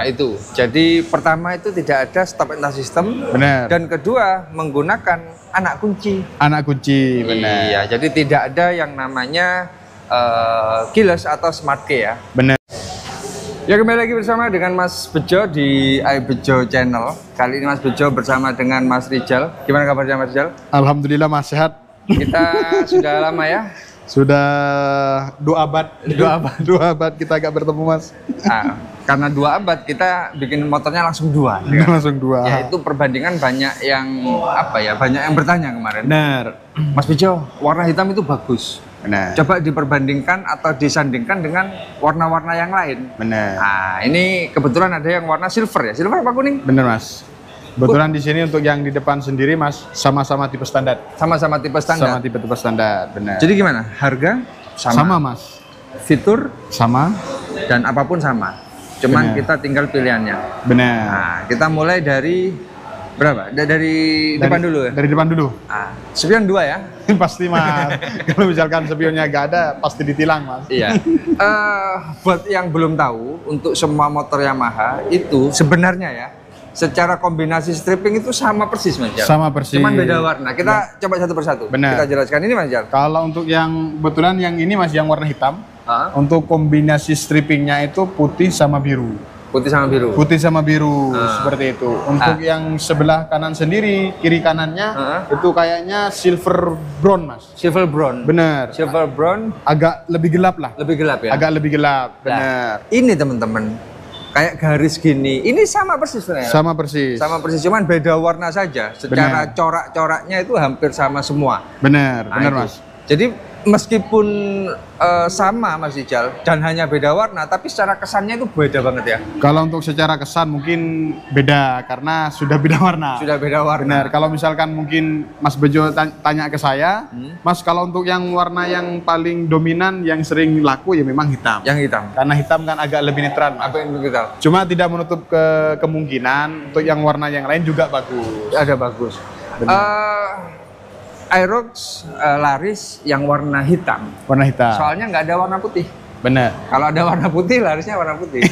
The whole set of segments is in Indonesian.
Nah, itu. Jadi pertama itu tidak ada stop and start system. Benar. Dan kedua menggunakan anak kunci. Anak kunci, benar. Iya, jadi tidak ada yang namanya keyless atau smart key ya. Benar. Ya, kembali lagi bersama dengan Mas Bejo di iBejo Channel. Kali ini Mas Bejo bersama dengan Mas Rijal. Gimana kabarnya Mas Rijal? Alhamdulillah Mas, sehat. Kita sudah lama ya? Sudah 2 abad. 2 abad kita gak bertemu Mas. Nah, karena 2 abad kita bikin motornya langsung 2. Ya? Langsung 2. Ya, itu perbandingan banyak yang banyak yang bertanya kemarin. Benar. Mas Bejo, warna hitam itu bagus. Benar. Coba diperbandingkan atau disandingkan dengan warna-warna yang lain. Benar. Nah, ini kebetulan ada yang warna silver ya. Silver apa kuning? Benar Mas. Kebetulan di sini untuk yang di depan sendiri Mas, sama-sama tipe standar. Sama-sama tipe standar. Sama tipe standar, benar. Jadi gimana? Harga sama Mas. Fitur Sama. dan apapun sama. Cuman Benar. kita tinggal pilihannya. Benar. Nah, kita mulai dari berapa? Dari depan dulu ya. Dari depan dulu. Nah, spion 2 ya. Pasti Mas. Kalau misalkan spionnya gak ada, pasti ditilang Mas. Iya. Buat yang belum tahu, untuk semua motor Yamaha itu sebenarnya ya, secara kombinasi stripping itu sama persis Mas Jal. Sama persis. Cuman beda warna. Kita coba satu persatu. Benar. Kita jelaskan ini Mas Jal. Kalau untuk yang kebetulan yang ini Mas, yang warna hitam, untuk kombinasi strippingnya itu putih sama biru. Putih sama biru. Putih sama biru, seperti itu. Untuk yang sebelah kanan sendiri, kiri kanannya itu kayaknya silver brown Mas. Silver brown. Bener. Silver brown. Agak lebih gelap lah. Lebih gelap ya. Agak lebih gelap. Bener. Nah, ini teman-teman, kayak garis gini. Ini sama persis sebenarnya. Sama persis. Sama persis, cuman beda warna saja. Secara corak-coraknya itu hampir sama semua. Bener, Nah, bener itu. Mas. Jadi meskipun sama Mas Rijal dan hanya beda warna, tapi secara kesannya itu beda banget ya. Kalau untuk secara kesan mungkin beda karena sudah beda warna. Sudah beda warna. Benar. Kalau misalkan mungkin Mas Bejo tanya ke saya, Mas, kalau untuk yang warna yang paling dominan yang sering laku ya memang hitam. Yang hitam. Karena hitam kan agak lebih netral, Mas. Apa yang kita? Cuma tidak menutup kemungkinan untuk yang warna yang lain juga bagus. Ada bagus. Aerox laris yang warna hitam. Warna hitam. Soalnya nggak ada warna putih. Benar. Kalau ada warna putih, larisnya warna putih.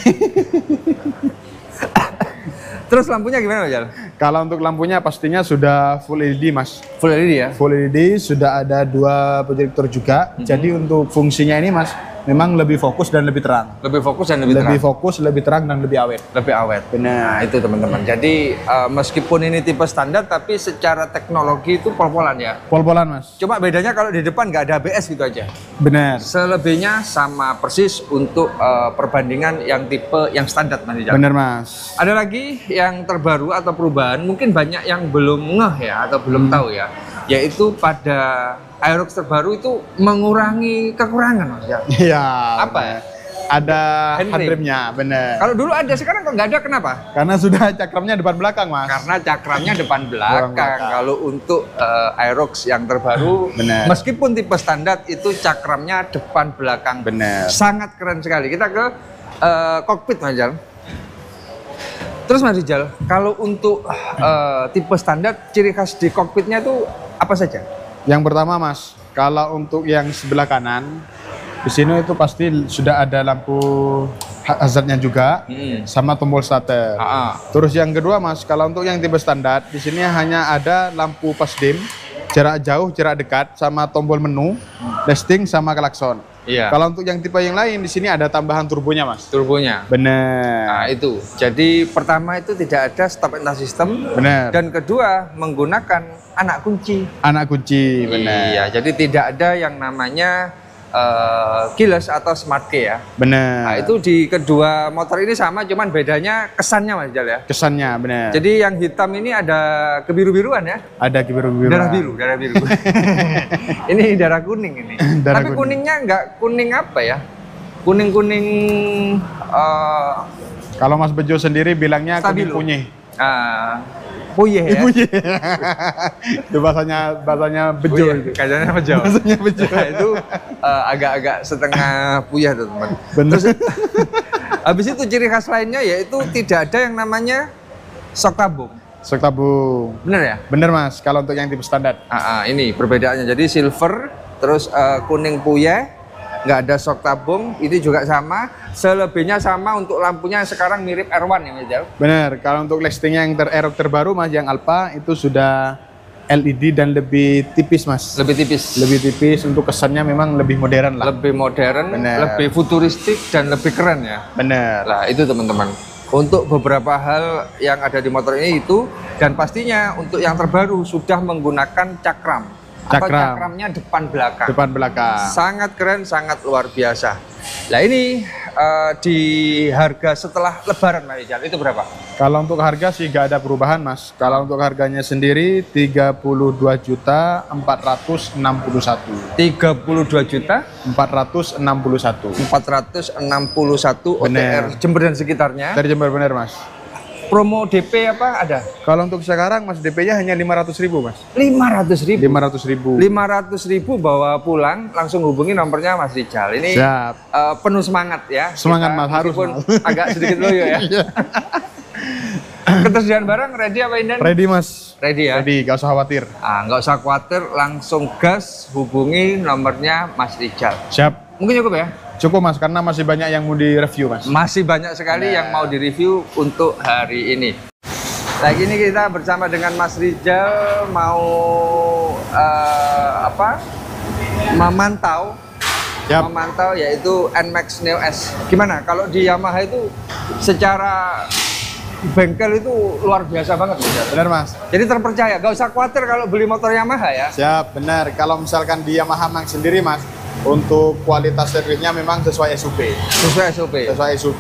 Terus lampunya gimana Mas Jal? Kalau untuk lampunya pastinya sudah full LED Mas. Full LED ya? Full LED, sudah ada 2 proyektor juga. Jadi untuk fungsinya ini Mas, memang lebih fokus dan lebih terang. Lebih fokus dan lebih terang. Lebih fokus, lebih terang dan lebih awet. Lebih awet. Nah, itu teman-teman. Jadi meskipun ini tipe standar, tapi secara teknologi itu pol-polan ya. Pol-polan Mas. Cuma bedanya kalau di depan nggak ada ABS gitu aja. Benar. Selebihnya sama persis untuk perbandingan yang tipe yang standar Mas Rijal. Benar Mas. Ada lagi yang terbaru atau perubahan, mungkin banyak yang belum ngeh ya atau belum tahu ya, yaitu pada Aerox terbaru itu mengurangi kekurangan Mas Jal. Iya. Apa ya? Ada Handbrake. handremnya, benar. Kalau dulu ada, sekarang kok nggak ada, kenapa? Karena sudah cakramnya depan belakang Mas. Karena cakramnya depan belakang. belakang. Kalau untuk Aerox yang terbaru, Benar. meskipun tipe standar itu cakramnya depan belakang. Benar. Sangat keren sekali. Kita ke kokpit Mas Jal. Terus Mas Rijal, kalau untuk tipe standar, ciri khas di kokpitnya itu apa saja? Yang pertama Mas, kalau untuk yang sebelah kanan, di sini itu pasti sudah ada lampu hazardnya juga, sama tombol starter. Terus yang kedua Mas, kalau untuk yang tipe standar, di sini hanya ada lampu pas dim, jarak jauh, jarak dekat, sama tombol menu, listing, sama klakson. Iya. Kalau untuk yang tipe yang lain, di sini ada tambahan turbonya Mas. Turbonya. Bener. Nah, itu. Jadi pertama itu tidak ada stop and start system. Bener. Dan kedua menggunakan anak kunci. Anak kunci, bener. Iya, jadi tidak ada yang namanya keyless atau smart key ya. Bener. Nah, itu di kedua motor ini sama, cuman bedanya kesannya Mas Jal ya. Kesannya, bener. Jadi yang hitam ini ada kebiru-biruan ya. Ada kebiru-biru. Darah biru, darah biru. Ini darah kuning ini. Darah Tapi kuning. kuningnya nggak kuning apa ya? Kuning-kuning Kalau Mas Bejo sendiri bilangnya kuning Stabilo. kunyih. puyeh ya. Itu bahasanya Bejo. Puyeh, Itu. kayaknya Bejo. Bahasanya Bejo. Nah, itu agak-agak setengah puyeh tuh teman. Bener. Terus, habis itu ciri khas lainnya yaitu tidak ada yang namanya sok tabung. Sok tabung. Bener ya? Bener Mas, kalau untuk yang tipe standar. Ini perbedaannya. Jadi silver, terus kuning puyeh, nggak ada shock tabung. Ini juga sama. Selebihnya sama untuk lampunya sekarang mirip R1 ya Mas Rijal. Bener, kalau untuk listingnya yang terbaru Mas, yang Alpha itu sudah LED dan lebih tipis Mas. Lebih tipis. Lebih tipis, untuk kesannya memang lebih modern lah. Lebih modern, Bener. lebih futuristik dan lebih keren ya. Bener. Nah itu teman-teman. Untuk beberapa hal yang ada di motor ini itu, dan pastinya untuk yang terbaru sudah menggunakan cakram. Atau cakramnya depan belakang. Depan belakang. Sangat keren, sangat luar biasa. Nah ini di harga setelah Lebaran Mas Rijal itu berapa? Kalau untuk harga sih gak ada perubahan Mas. Kalau untuk harganya sendiri 32.461. 32 juta 461. 461 OTR Jember dan sekitarnya. Dari Jember bener Mas. Promo DP apa ada? Kalau untuk sekarang Mas, DP-nya hanya 500.000 Mas. 500.000. 500.000. 500.000 bawa pulang, langsung hubungi nomornya Mas Rijal. Ini Siap. Penuh semangat ya. Semangat Mas, harus meskipun Mas. agak sedikit loyo ya. Ketersediaan barang ready apa Indan? Ready Mas. Ready ya. Ready, gak usah khawatir. Nggak usah khawatir, langsung gas hubungi nomornya Mas Rijal. Siap. Mungkin cukup ya? Cukup Mas, karena masih banyak yang mau direview Mas. Masih banyak sekali yang mau direview untuk hari ini. Nah ini kita bersama dengan Mas Rijal mau memantau yaitu NMAX Neo S. Gimana kalau di Yamaha itu secara bengkel itu luar biasa banget Rijal. Benar Mas. Jadi terpercaya, gak usah khawatir kalau beli motor Yamaha ya. Siap, benar. Kalau misalkan di Yamaha Mang sendiri Mas, untuk kualitas servisnya memang sesuai SOP. Sesuai SOP. Sesuai SOP.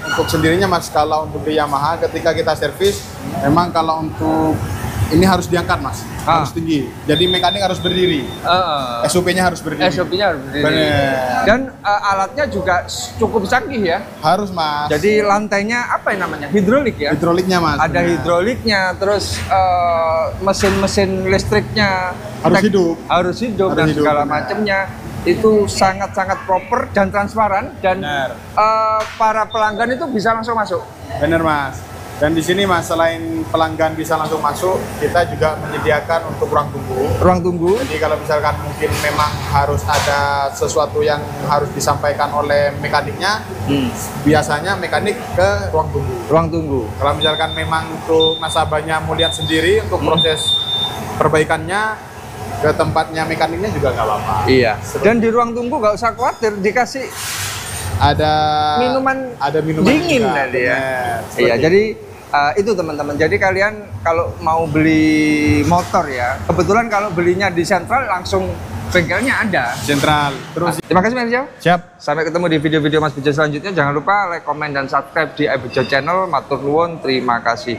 Untuk sendirinya Mas, kalau untuk di Yamaha ketika kita servis, memang kalau untuk ini harus diangkat Mas, harus tinggi. Jadi mekanik harus berdiri. SOP-nya harus berdiri. SOP-nya harus berdiri. Bener. Dan alatnya juga cukup canggih ya. Harus Mas. Jadi lantainya apa yang namanya? Hidrolik ya? Hidroliknya Mas. Ada hidroliknya, terus mesin-mesin listriknya harus hidup dan segala macamnya. Itu sangat-sangat proper dan transparan, dan para pelanggan itu bisa langsung masuk. Bener Mas. Dan di sini Mas, selain pelanggan bisa langsung masuk, kita juga menyediakan untuk ruang tunggu. Ruang tunggu. Jadi kalau misalkan mungkin memang harus ada sesuatu yang harus disampaikan oleh mekaniknya, biasanya mekanik ke ruang tunggu. Ruang tunggu. Kalau misalkan memang untuk nasabahnya mau lihat sendiri untuk proses perbaikannya, ke tempatnya mekaniknya juga nggak apa-apa. Iya. Dan di ruang tunggu nggak usah khawatir, dikasih ada minuman dingin tadi ya. Iya. Jadi itu teman-teman. Jadi kalian kalau mau beli motor ya, kebetulan kalau belinya di sentral langsung bengkelnya ada. Sentral. Terus. Terima kasih Mas Rijal. Siap. Sampai ketemu di video-video Mas Bejo selanjutnya. Jangan lupa like, comment, dan subscribe di iBejo Channel. Matur nuwun, terima kasih.